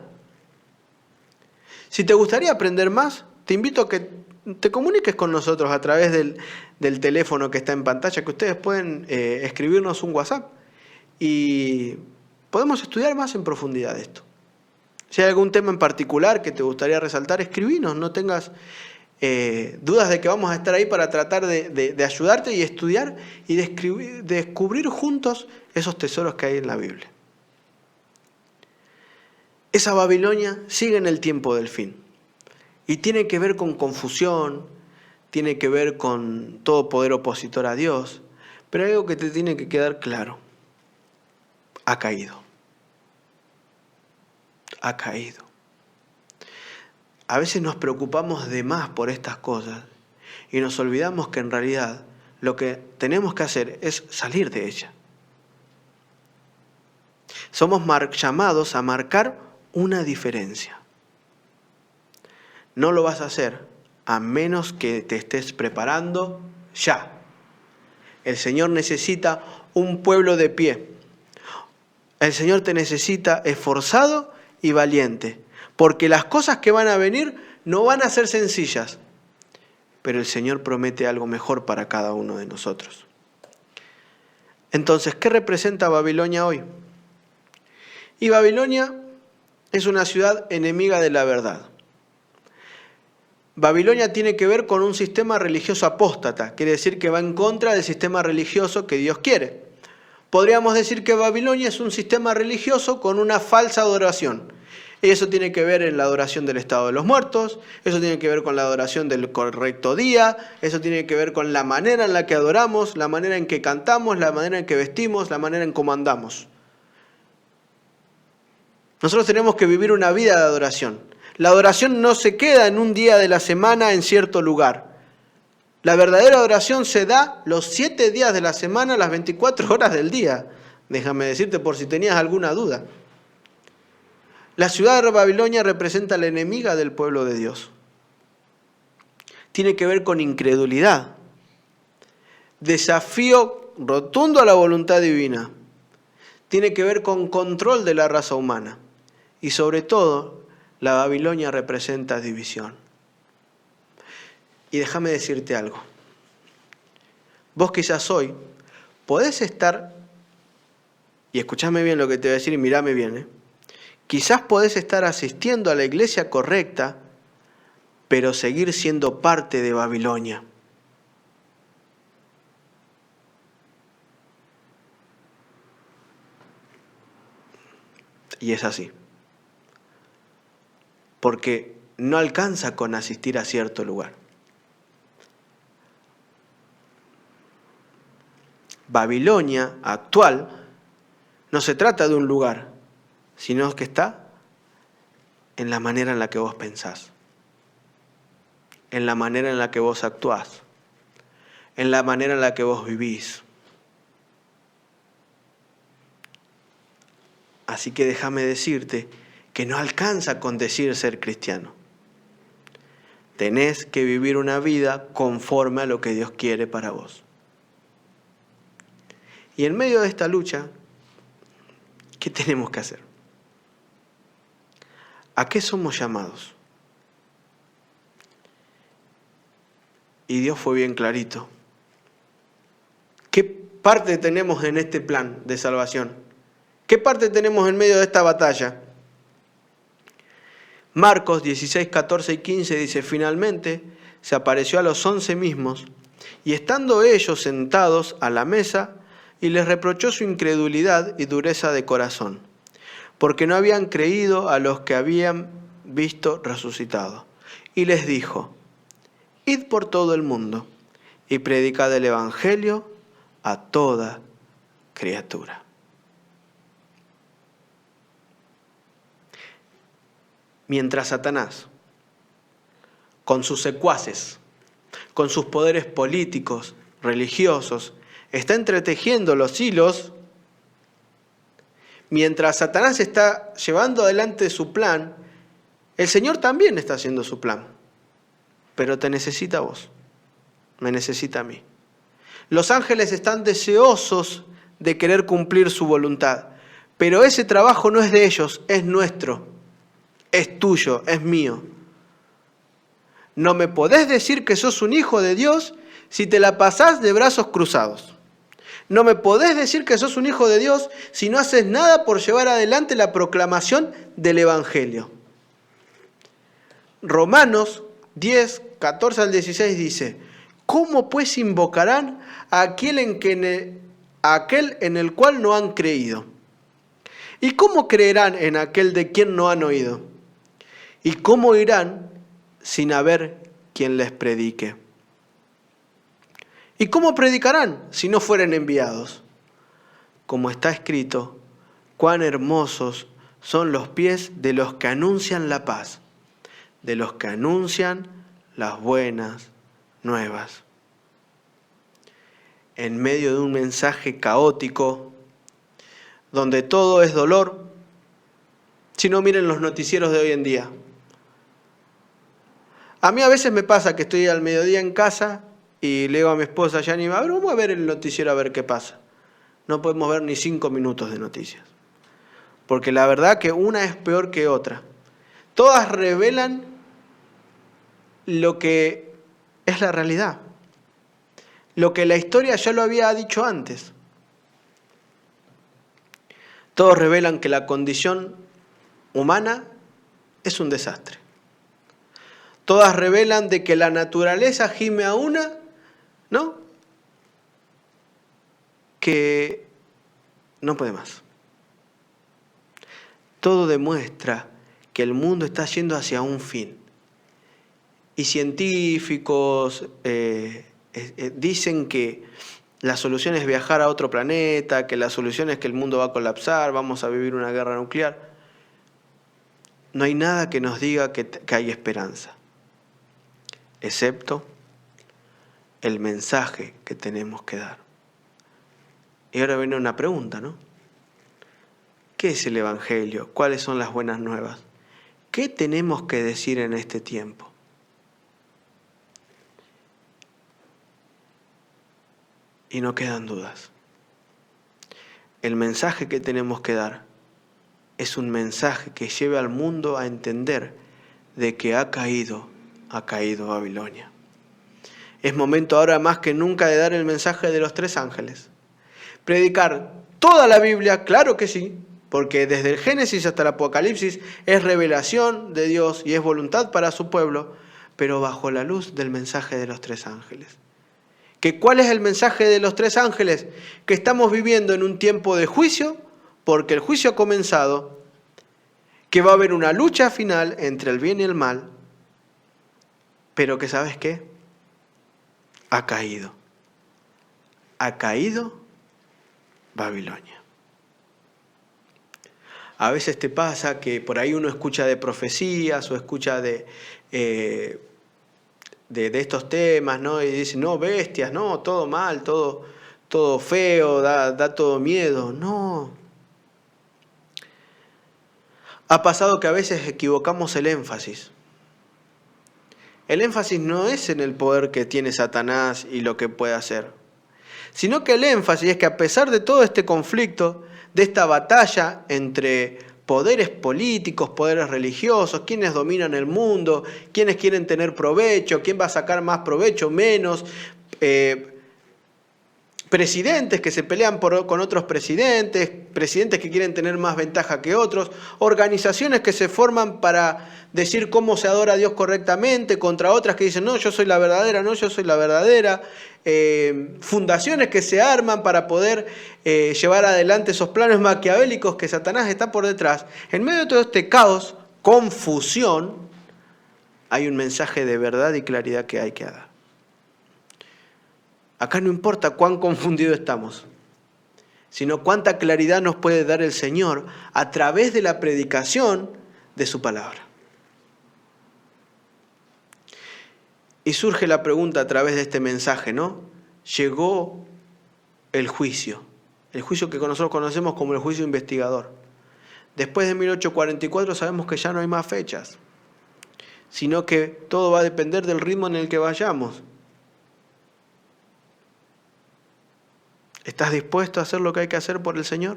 Si te gustaría aprender más, te invito a que te comuniques con nosotros a través del teléfono que está en pantalla, que ustedes pueden escribirnos un WhatsApp y podemos estudiar más en profundidad esto. Si hay algún tema en particular que te gustaría resaltar, escribinos, no tengas dudas de que vamos a estar ahí para tratar de ayudarte y estudiar y descubrir juntos esos tesoros que hay en la Biblia. Esa Babilonia sigue en el tiempo del fin y tiene que ver con confusión, tiene que ver con todo poder opositor a Dios, pero hay algo que te tiene que quedar claro: ha caído. Ha caído. A veces nos preocupamos de más por estas cosas y nos olvidamos que en realidad lo que tenemos que hacer es salir de ella. Somos llamados a marcar una diferencia. No lo vas a hacer a menos que te estés preparando ya. El Señor necesita un pueblo de pie. El Señor te necesita esforzado y valiente, porque las cosas que van a venir no van a ser sencillas, pero el Señor promete algo mejor para cada uno de nosotros. Entonces, ¿qué representa Babilonia hoy? Y Babilonia es una ciudad enemiga de la verdad. Babilonia tiene que ver con un sistema religioso apóstata, quiere decir que va en contra del sistema religioso que Dios quiere. Podríamos decir que Babilonia es un sistema religioso con una falsa adoración. Y eso tiene que ver en la adoración del estado de los muertos, eso tiene que ver con la adoración del correcto día, eso tiene que ver con la manera en la que adoramos, la manera en que cantamos, la manera en que vestimos, la manera en cómo andamos. Nosotros tenemos que vivir una vida de adoración. La adoración no se queda en un día de la semana en cierto lugar. La verdadera adoración se da los 7 días de la semana, las 24 horas del día. Déjame decirte por si tenías alguna duda. La ciudad de Babilonia representa la enemiga del pueblo de Dios. Tiene que ver con incredulidad, desafío rotundo a la voluntad divina. Tiene que ver con control de la raza humana. Y sobre todo, la Babilonia representa división. Y déjame decirte algo. Vos quizás hoy podés estar, y escuchame bien lo que te voy a decir y mirame bien, quizás podés estar asistiendo a la iglesia correcta, pero seguir siendo parte de Babilonia. Y es así. Porque no alcanza con asistir a cierto lugar. Babilonia actual no se trata de un lugar, sino que está en la manera en la que vos pensás, en la manera en la que vos actuás, en la manera en la que vos vivís. Así que déjame decirte que no alcanza con decir ser cristiano. Tenés que vivir una vida conforme a lo que Dios quiere para vos. Y en medio de esta lucha, ¿qué tenemos que hacer? ¿A qué somos llamados? Y Dios fue bien clarito. ¿Qué parte tenemos en este plan de salvación? ¿Qué parte tenemos en medio de esta batalla? Marcos 16, 14 y 15 dice: finalmente se apareció a los 11 mismos, y estando ellos sentados a la mesa, y les reprochó su incredulidad y dureza de corazón, porque no habían creído a los que habían visto resucitado. Y les dijo: id por todo el mundo, y predicad el evangelio a toda criatura. Mientras Satanás, con sus secuaces, con sus poderes políticos, religiosos, está entretejiendo los hilos, mientras Satanás está llevando adelante su plan, el Señor también está haciendo su plan. Pero te necesita a vos, me necesita a mí. Los ángeles están deseosos de querer cumplir su voluntad, pero ese trabajo no es de ellos, es nuestro. Es tuyo, es mío. No me podés decir que sos un hijo de Dios si te la pasás de brazos cruzados. No me podés decir que sos un hijo de Dios si no haces nada por llevar adelante la proclamación del Evangelio. Romanos 10, 14 al 16 dice: ¿cómo pues invocarán a aquel en el cual no han creído? ¿Y cómo creerán en aquel de quien no han oído? ¿Y cómo irán sin haber quien les predique? ¿Y cómo predicarán si no fueren enviados? Como está escrito: cuán hermosos son los pies de los que anuncian la paz, de los que anuncian las buenas nuevas. En medio de un mensaje caótico, donde todo es dolor, si no, miren los noticieros de hoy en día. A mí a veces me pasa que estoy al mediodía en casa y le digo a mi esposa, Yani, vamos a ver el noticiero a ver qué pasa. No podemos ver ni 5 minutos de noticias. Porque la verdad que una es peor que otra. Todas revelan lo que es la realidad. Lo que la historia ya lo había dicho antes. Todos revelan que la condición humana es un desastre. Todas revelan de que la naturaleza gime a una, ¿no? Que no puede más. Todo demuestra que el mundo está yendo hacia un fin. Y científicos dicen que la solución es viajar a otro planeta, que la solución es que el mundo va a colapsar, vamos a vivir una guerra nuclear. No hay nada que nos diga que hay esperanza, excepto el mensaje que tenemos que dar. Y ahora viene una pregunta, ¿no? ¿Qué es el Evangelio? ¿Cuáles son las buenas nuevas? ¿Qué tenemos que decir en este tiempo? Y no quedan dudas. El mensaje que tenemos que dar es un mensaje que lleve al mundo a entender de que ha caído Babilonia. Es momento ahora más que nunca de dar el mensaje de los 3 ángeles. Predicar toda la Biblia, claro que sí, porque desde el Génesis hasta el Apocalipsis es revelación de Dios y es voluntad para su pueblo, pero bajo la luz del mensaje de los 3 ángeles. ¿Cuál es el mensaje de los 3 ángeles? Que estamos viviendo en un tiempo de juicio, porque el juicio ha comenzado, que va a haber una lucha final entre el bien y el mal, pero que ¿sabes qué? Ha caído Babilonia. A veces te pasa que por ahí uno escucha de profecías o escucha de estos temas, ¿no? Y dice, no, bestias, no, todo mal, todo feo, da todo miedo. No. Ha pasado que a veces equivocamos el énfasis. El énfasis no es en el poder que tiene Satanás y lo que puede hacer, sino que el énfasis es que a pesar de todo este conflicto, de esta batalla entre poderes políticos, poderes religiosos, quienes dominan el mundo, quienes quieren tener provecho, quién va a sacar más provecho, menos, presidentes que se pelean con otros presidentes que quieren tener más ventaja que otros, organizaciones que se forman para decir cómo se adora a Dios correctamente, contra otras que dicen, no, yo soy la verdadera, no, yo soy la verdadera, fundaciones que se arman para poder llevar adelante esos planes maquiavélicos que Satanás está por detrás. En medio de todo este caos, confusión, hay un mensaje de verdad y claridad que hay que dar. Acá no importa cuán confundidos estamos, sino cuánta claridad nos puede dar el Señor a través de la predicación de su palabra. Y surge la pregunta a través de este mensaje, ¿no? Llegó el juicio que nosotros conocemos como el juicio investigador. Después de 1844 sabemos que ya no hay más fechas, sino que todo va a depender del ritmo en el que vayamos. ¿Estás dispuesto a hacer lo que hay que hacer por el Señor?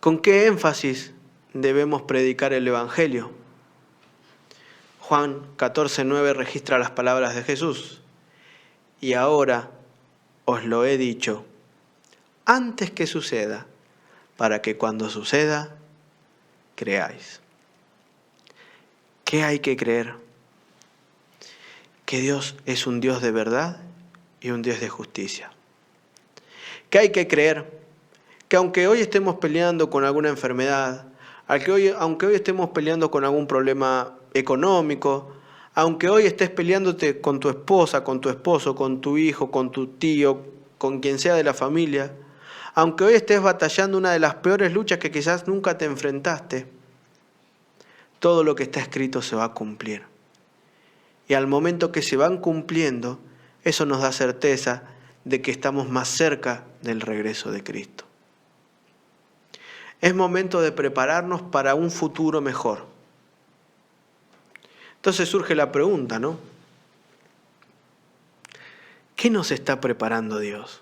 ¿Con qué énfasis debemos predicar el Evangelio? Juan 14:9 registra las palabras de Jesús. Y ahora os lo he dicho, antes que suceda, para que cuando suceda, creáis. ¿Qué hay que creer? Que Dios es un Dios de verdad y un Dios de justicia. ¿Qué hay que creer? Que aunque hoy estemos peleando con alguna enfermedad, aunque hoy estemos peleando con algún problema económico, aunque hoy estés peleándote con tu esposa, con tu esposo, con tu hijo, con tu tío, con quien sea de la familia, aunque hoy estés batallando una de las peores luchas que quizás nunca te enfrentaste, todo lo que está escrito se va a cumplir. Y al momento que se van cumpliendo, eso nos da certeza de que estamos más cerca del regreso de Cristo. Es momento de prepararnos para un futuro mejor. Entonces surge la pregunta, ¿no? ¿Qué nos está preparando Dios?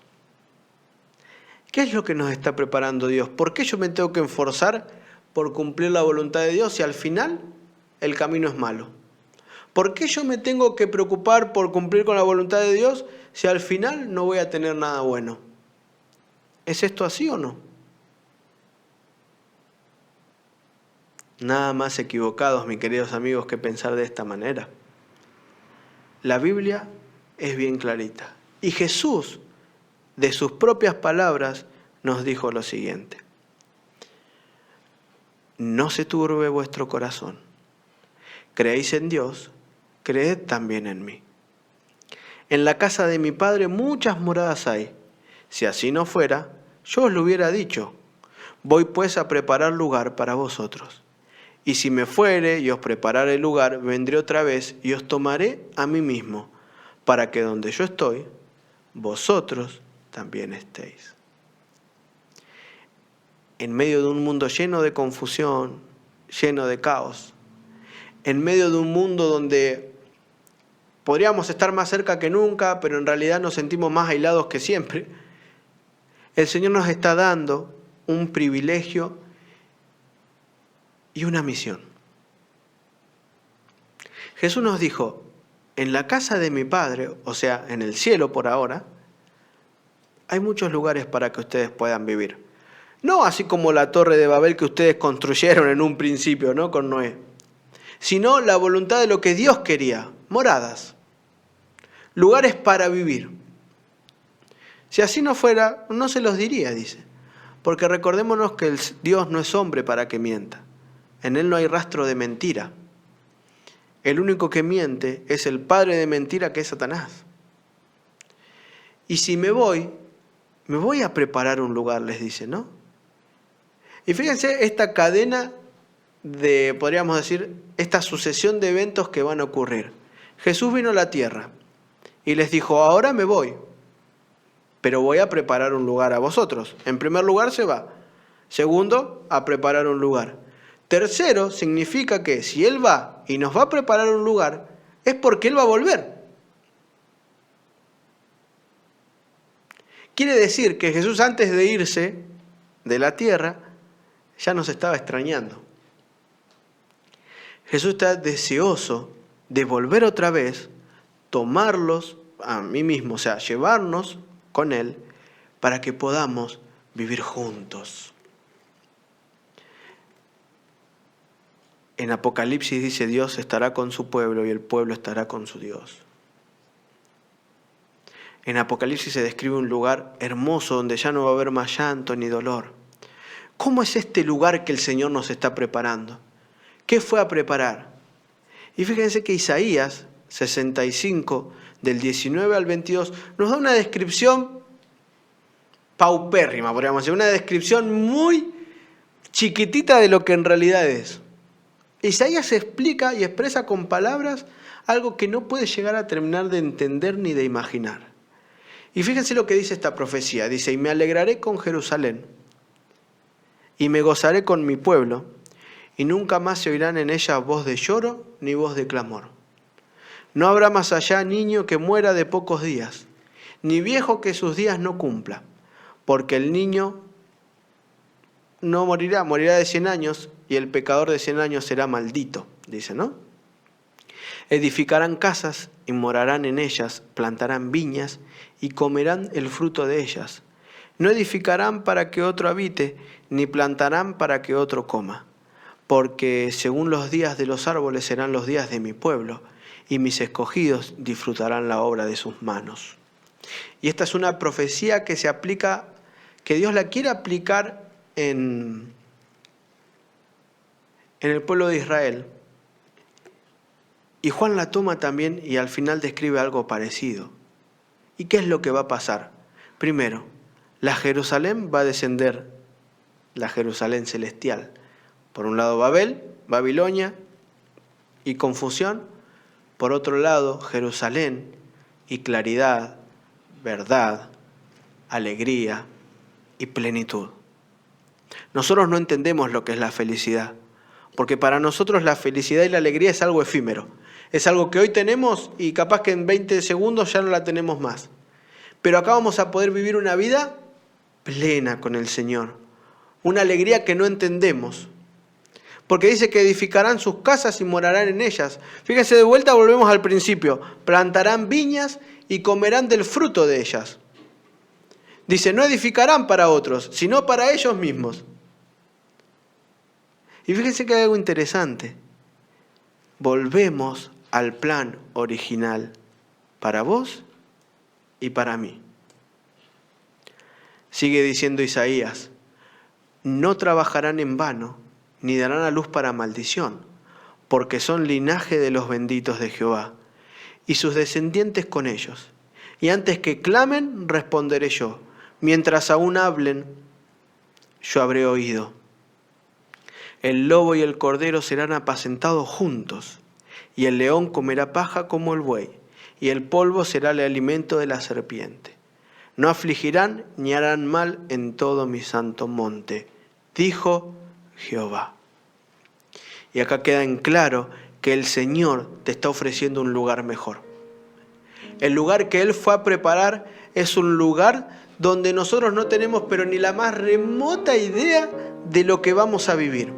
¿Qué es lo que nos está preparando Dios? ¿Por qué yo me tengo que esforzar por cumplir la voluntad de Dios si al final el camino es malo? ¿Por qué yo me tengo que preocupar por cumplir con la voluntad de Dios si al final no voy a tener nada bueno? ¿Es esto así o no? Nada más equivocados, mis queridos amigos, que pensar de esta manera. La Biblia es bien clarita. Y Jesús, de sus propias palabras, nos dijo lo siguiente. No se turbe vuestro corazón. Creéis en Dios, creed también en mí. En la casa de mi Padre muchas moradas hay. Si así no fuera, yo os lo hubiera dicho. Voy pues a preparar lugar para vosotros. Y si me fuere y os preparare el lugar, vendré otra vez y os tomaré a mí mismo, para que donde yo estoy, vosotros también estéis. en medio de un mundo lleno de confusión, lleno de caos, en medio de un mundo donde podríamos estar más cerca que nunca, pero en realidad nos sentimos más aislados que siempre, el Señor nos está dando un privilegio y una misión. Jesús nos dijo, en la casa de mi Padre, o sea, en el cielo por ahora, hay muchos lugares para que ustedes puedan vivir. No así como la torre de Babel que ustedes construyeron en un principio, ¿no? Con Noé. Sino la voluntad de lo que Dios quería, moradas, lugares para vivir. Si así no fuera, no se los diría, dice. Porque recordémonos que Dios no es hombre para que mienta. En Él no hay rastro de mentira. El único que miente es el padre de mentira, que es Satanás. Y si me voy a preparar un lugar, les dice, ¿no? Y fíjense esta cadena de, podríamos decir, esta sucesión de eventos que van a ocurrir. Jesús vino a la tierra y les dijo, ahora me voy, pero voy a preparar un lugar a vosotros. En primer lugar se va. Segundo, a preparar un lugar. Tercero, significa que si Él va y nos va a preparar un lugar, es porque Él va a volver. Quiere decir que Jesús, antes de irse de la tierra, ya nos estaba extrañando. Jesús está deseoso de volver otra vez, tomarlos a mí mismo, o sea, llevarnos con Él para que podamos vivir juntos. En Apocalipsis dice, Dios estará con su pueblo y el pueblo estará con su Dios. En Apocalipsis se describe un lugar hermoso donde ya no va a haber más llanto ni dolor. ¿Cómo es este lugar que el Señor nos está preparando? ¿Qué fue a preparar? Y fíjense que Isaías 65, del 19 al 22, nos da una descripción paupérrima, podríamos decir, una descripción muy chiquitita de lo que en realidad es. Isaías explica y expresa con palabras algo que no puede llegar a terminar de entender ni de imaginar. Y fíjense lo que dice esta profecía. Dice, y me alegraré con Jerusalén, y me gozaré con mi pueblo, y nunca más se oirán en ella voz de lloro ni voz de clamor. No habrá más allá niño que muera de pocos días, ni viejo que sus días no cumpla, porque el niño no morirá, morirá de 100 años, y el pecador de 100 años será maldito, dice, ¿no? Edificarán casas y morarán en ellas, plantarán viñas y comerán el fruto de ellas. No edificarán para que otro habite, ni plantarán para que otro coma, porque según los días de los árboles serán los días de mi pueblo, y mis escogidos disfrutarán la obra de sus manos. Y esta es una profecía que se aplica, que Dios la quiere aplicar en el pueblo de Israel. Y Juan la toma también y al final describe algo parecido. ¿Y qué es lo que va a pasar? Primero, la Jerusalén va a descender, la Jerusalén celestial. Por un lado Babel, Babilonia y confusión. Por otro lado Jerusalén y claridad, verdad, alegría y plenitud. Nosotros no entendemos lo que es la felicidad, porque para nosotros la felicidad y la alegría es algo efímero. Es algo que hoy tenemos y capaz que en 20 segundos ya no la tenemos más. Pero acá vamos a poder vivir una vida plena con el Señor. Una alegría que no entendemos. Porque dice que edificarán sus casas y morarán en ellas. Fíjense, de vuelta volvemos al principio. Plantarán viñas y comerán del fruto de ellas. Dice, no edificarán para otros, sino para ellos mismos. Y fíjense que hay algo interesante. Volvemos al plan original para vos y para mí. Sigue diciendo Isaías, no trabajarán en vano, ni darán a luz para maldición, porque son linaje de los benditos de Jehová, y sus descendientes con ellos. Y antes que clamen, responderé yo. Mientras aún hablen, yo habré oído. El lobo y el cordero serán apacentados juntos, y el león comerá paja como el buey, y el polvo será el alimento de la serpiente. No afligirán ni harán mal en todo mi santo monte, dijo Jehová. Y acá queda en claro que el Señor te está ofreciendo un lugar mejor. El lugar que Él fue a preparar es un lugar donde nosotros no tenemos pero ni la más remota idea de lo que vamos a vivir.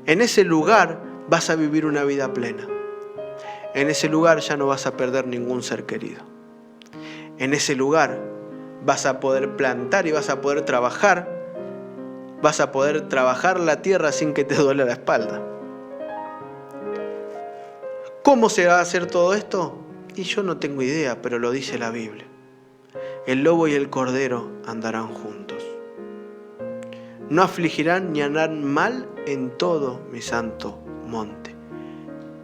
En ese lugar vas a vivir una vida plena. En ese lugar ya no vas a perder ningún ser querido. En ese lugar vas a poder plantar y vas a poder trabajar. Vas a poder trabajar la tierra sin que te duele la espalda. ¿Cómo se va a hacer todo esto? Y yo no tengo idea, pero lo dice la Biblia. El lobo y el cordero andarán juntos. No afligirán ni harán mal en todo mi santo monte.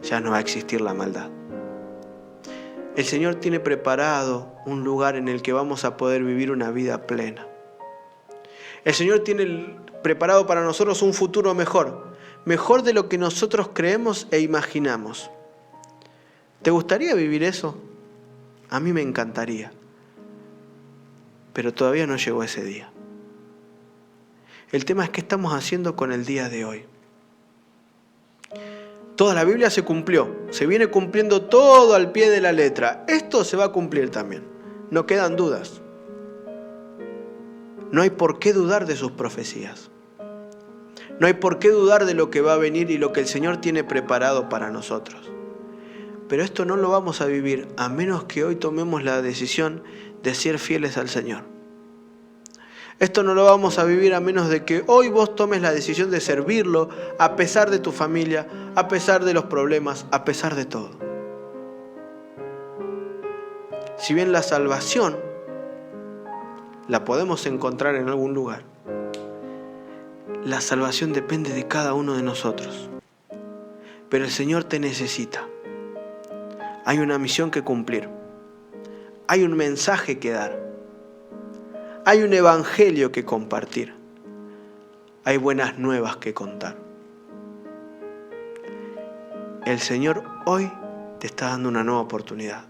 Ya no va a existir la maldad. El Señor tiene preparado un lugar en el que vamos a poder vivir una vida plena. El Señor tiene preparado para nosotros un futuro mejor, mejor de lo que nosotros creemos e imaginamos. ¿Te gustaría vivir eso? A mí me encantaría, pero todavía no llegó ese día. El tema es qué estamos haciendo con el día de hoy. Toda la Biblia se cumplió, se viene cumpliendo todo al pie de la letra. Esto se va a cumplir también, no quedan dudas. No hay por qué dudar de sus profecías. No hay por qué dudar de lo que va a venir y lo que el Señor tiene preparado para nosotros. Pero esto no lo vamos a vivir a menos que hoy tomemos la decisión de ser fieles al Señor. Esto no lo vamos a vivir a menos de que hoy vos tomes la decisión de servirlo a pesar de tu familia, a pesar de los problemas, a pesar de todo. Si bien la salvación la podemos encontrar en algún lugar, la salvación depende de cada uno de nosotros. Pero el Señor te necesita. Hay una misión que cumplir. Hay un mensaje que dar. Hay un evangelio que compartir. Hay buenas nuevas que contar. El Señor hoy te está dando una nueva oportunidad.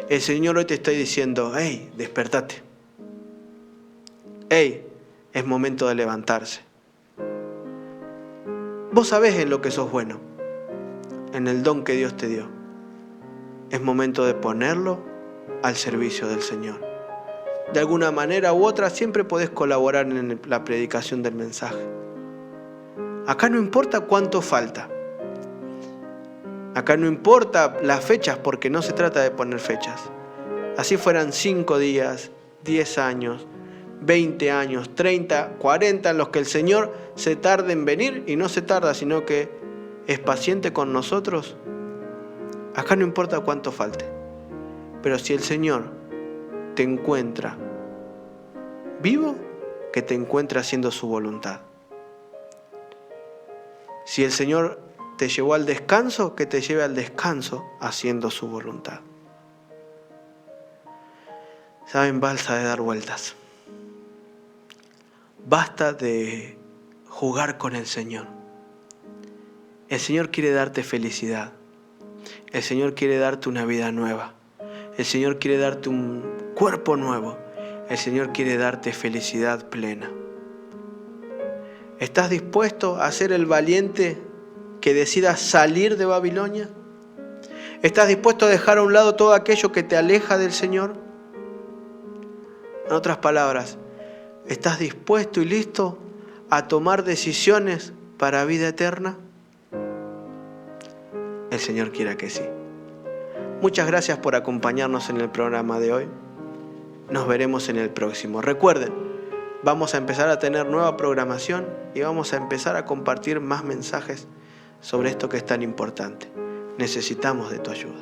El Señor hoy te está diciendo, hey, despertate. Hey, es momento de levantarse. Vos sabés en lo que sos bueno, en el don que Dios te dio. Es momento de ponerlo al servicio del Señor. De alguna manera u otra siempre podés colaborar en la predicación del mensaje. Acá no importa cuánto falta. Acá no importa las fechas, porque no se trata de poner fechas. Así fueran 5 días, 10 años, 20 años, 30, 40, en los que el Señor se tarde en venir, y no se tarda, sino que es paciente con nosotros. Acá no importa cuánto falte. Pero si el Señor te encuentra vivo, que te encuentre haciendo su voluntad. Si el Señor te llevó al descanso, que te lleve al descanso haciendo su voluntad. Saben, basta de dar vueltas. Basta de jugar con el Señor. El Señor quiere darte felicidad. El Señor quiere darte una vida nueva. El Señor quiere darte un cuerpo nuevo. El Señor quiere darte felicidad plena. ¿Estás dispuesto a ser el valiente que decida salir de Babilonia? ¿Estás dispuesto a dejar a un lado todo aquello que te aleja del Señor? En otras palabras, ¿estás dispuesto y listo a tomar decisiones para vida eterna? El Señor quiera que sí. Muchas gracias por acompañarnos en el programa de hoy. Nos veremos en el próximo. Recuerden, vamos a empezar a tener nueva programación y vamos a empezar a compartir más mensajes sobre esto que es tan importante. Necesitamos de tu ayuda.